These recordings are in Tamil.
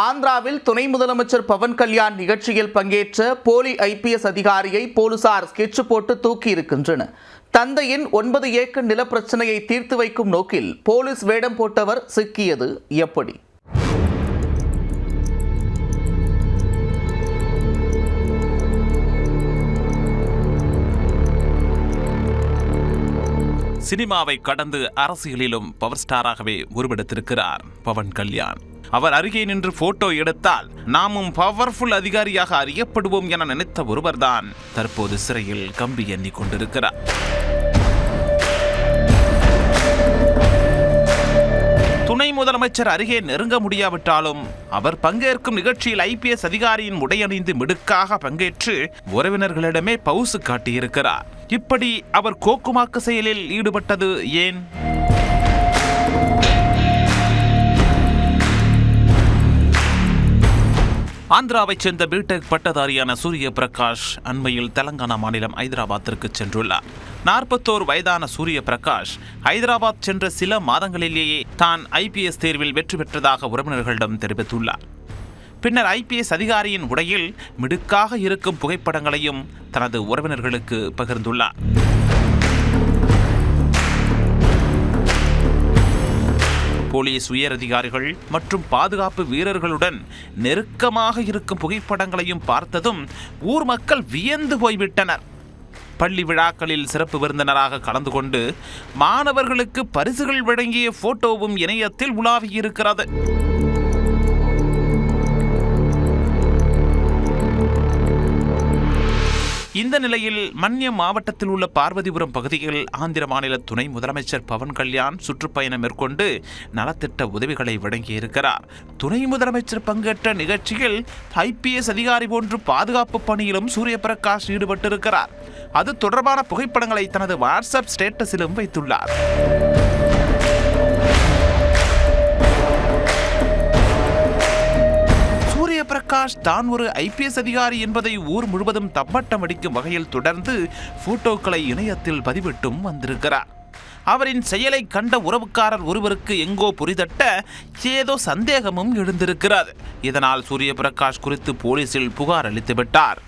ஆந்திராவில் துணை முதலமைச்சர் பவன் கல்யாண் நிகழ்ச்சியில் பங்கேற்ற போலி ஐபிஎஸ் அதிகாரியை போலீசார் ஸ்கெட்ச் போட்டு தூக்கியிருக்கின்றனர். தந்தையின் 9 ஏக்கர் நில பிரச்சனையை தீர்த்து வைக்கும் நோக்கில் போலீஸ் வேடம் போட்டவர் சிக்கியது எப்படி? சினிமாவை கடந்து அரசியலிலும் பவர் ஸ்டாராகவே உருவெடுத்திருக்கிறார் பவன் கல்யாண். அவர் அருகே நின்று போட்டோ எடுத்தால் நாமும் பவர்ஃபுல் அதிகாரியாக அறியப்படுவோம் என நினைத்த ஒருவர்தான் தற்போது சிறையில் கம்பி எண்ணிக் கொண்டிருக்கிறார். துணை முதலமைச்சர் அருகே நெருங்க முடியாவிட்டாலும் அவர் பங்கேற்கும் நிகழ்ச்சியில் ஐபிஎஸ் அதிகாரியின் உடையணிந்து மிடுக்காக பங்கேற்று உறவினர்களிடமே பவுசு காட்டியிருக்கிறார். இப்படி அவர் கோக்குமாக்கு செயலில் ஈடுபட்டது ஏன்? ஆந்திராவைச் சேர்ந்த பிடெக் பட்டதாரியான சூரிய பிரகாஷ் அண்மையில் தெலங்கானா மாநிலம் ஐதராபாத்திற்கு சென்றுள்ளார். 41 வயதான சூரிய பிரகாஷ் ஐதராபாத் சென்ற சில மாதங்களிலேயே தான் ஐபிஎஸ் தேர்வில் வெற்றி பெற்றதாக உறவினர்களிடம் தெரிவித்துள்ளார். பின்னர் ஐபிஎஸ் அதிகாரியின் உடையில் மிடுக்காக இருக்கும் புகைப்படங்களையும் தனது உறவினர்களுக்கு பகிர்ந்துள்ளார். போலீஸ் உயரதிகாரிகள் மற்றும் பாதுகாப்பு வீரர்களுடன் நெருக்கமாக இருக்கும் புகைப்படங்களையும் பார்த்ததும் ஊர் மக்கள் வியந்து போய்விட்டனர். பள்ளி விழாக்களில் சிறப்பு விருந்தினராக கலந்து கொண்டு மாணவர்களுக்கு பரிசுகள் வழங்கிய போட்டோவும் இணையத்தில் உலாவியிருக்கிறது. இந்த நிலையில் மன்யம் மாவட்டத்தில் உள்ள பார்வதிபுரம் பகுதியில் ஆந்திர மாநில துணை முதலமைச்சர் பவன் கல்யாண் சுற்றுப்பயணம் மேற்கொண்டு நலத்திட்ட உதவிகளை வழங்கியிருக்கிறார். துணை முதலமைச்சர் பங்கேற்ற நிகழ்ச்சியில் ஐபிஎஸ் அதிகாரி போன்று பாதுகாப்பு பணியிலும் சூரிய பிரகாஷ் ஈடுபட்டிருக்கிறார். அது தொடர்பான புகைப்படங்களை தனது வாட்ஸ்அப் ஸ்டேட்டஸிலும் வைத்துள்ளார். பிரகாஷ் தான் ஒரு ஐபிஎஸ் அதிகாரி என்பதை ஊர் முழுவதும் தம்பட்டம் அடிக்கும் வகையில் தொடர்ந்து போட்டோக்களை இணையத்தில் பதிவிட்டும் வந்திருக்கிறார். அவரின் செயலை கண்ட உறவுக்காரர் ஒருவருக்கு எங்கோ புரிதட்ட ஏதோ சந்தேகமும் எழுந்திருக்கிறது. இதனால் சூரிய பிரகாஷ் குறித்து போலீசில் புகார் அளித்து விட்டார்.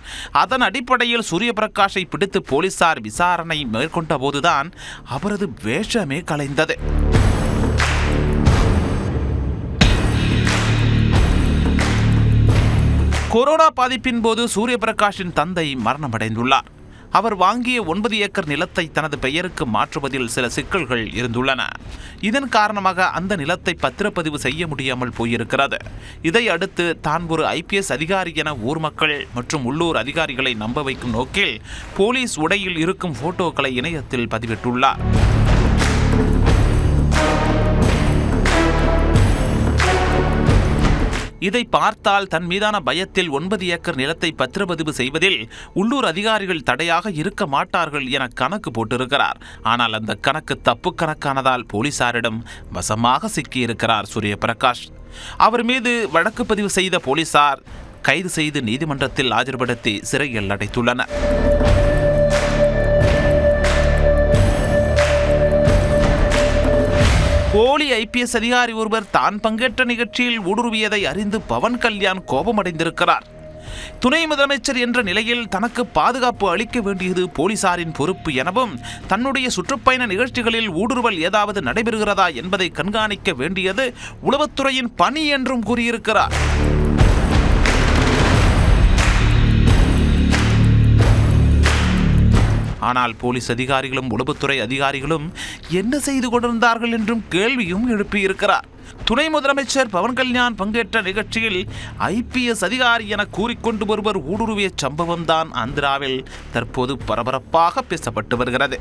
அதன் அடிப்படையில் சூரிய பிரகாஷை பிடித்து போலீசார் விசாரணை மேற்கொண்ட போதுதான் அவரது வேஷமே கலைந்தது. கொரோனா பாதிப்பின் போது சூரிய பிரகாஷின் தந்தை மரணமடைந்துள்ளார். அவர் வாங்கிய 9 ஏக்கர் நிலத்தை தனது பெயருக்கு மாற்றுவதில் சில சிக்கல்கள் இருந்துள்ளன. இதன் காரணமாக அந்த நிலத்தை பத்திரப்பதிவு செய்ய முடியாமல் போயிருக்கிறது. இதை அடுத்து தான் ஒரு ஐபிஎஸ் அதிகாரி என ஊர் மக்கள் மற்றும் உள்ளூர் அதிகாரிகளை நம்ப வைக்கும் நோக்கில் போலீஸ் உடையில் இருக்கும் போட்டோக்களை இணையத்தில் பதிவிட்டுள்ளார். இதை பார்த்தால் தன் மீதான பயத்தில் 9 ஏக்கர் நிலத்தை பத்திரப்பதிவு செய்வதில் உள்ளூர் அதிகாரிகள் தடையாக இருக்க மாட்டார்கள் என கணக்கு போட்டிருக்கிறார். ஆனால் அந்த கணக்கு தப்பு கணக்கானதால் போலீசாரிடம் வசமாக சிக்கியிருக்கிறார் சூரிய பிரகாஷ். அவர் மீது வழக்கு பதிவு செய்த போலீசார் கைது செய்து நீதிமன்றத்தில் ஆஜர்படுத்தி சிறையில் அடைத்துள்ளனர். போலி ஐபிஎஸ் அதிகாரி ஒருவர் தான் பங்கேற்ற நிகழ்ச்சியில் ஊடுருவியதை அறிந்து பவன் கல்யாண் கோபமடைந்திருக்கிறார். துணை முதலமைச்சர் என்ற நிலையில் தனக்கு பாதுகாப்பு அளிக்க வேண்டியது போலீசாரின் பொறுப்பு எனவும் தன்னுடைய சுற்றுப்பயண நிகழ்ச்சிகளில் ஊடுருவல் ஏதாவது நடைபெறுகிறதா என்பதை கண்காணிக்க வேண்டியது உளவுத்துறையின் பணி என்றும் கூறியிருக்கிறார். ஆனால் போலீஸ் அதிகாரிகளும் உளவுத்துறை அதிகாரிகளும் என்ன செய்து கொண்டிருந்தார்கள் என்றும் கேள்வியும் எழுப்பியிருக்கிறார். துணை முதலமைச்சர் பவன் கல்யாண் பங்கேற்ற நிகழ்ச்சியில் ஐபிஎஸ் அதிகாரி என கூறிக்கொண்டு ஒருவர் ஊடுருவிய சம்பவம் தான் ஆந்திராவில் தற்போது பரபரப்பாக பேசப்பட்டு வருகிறது.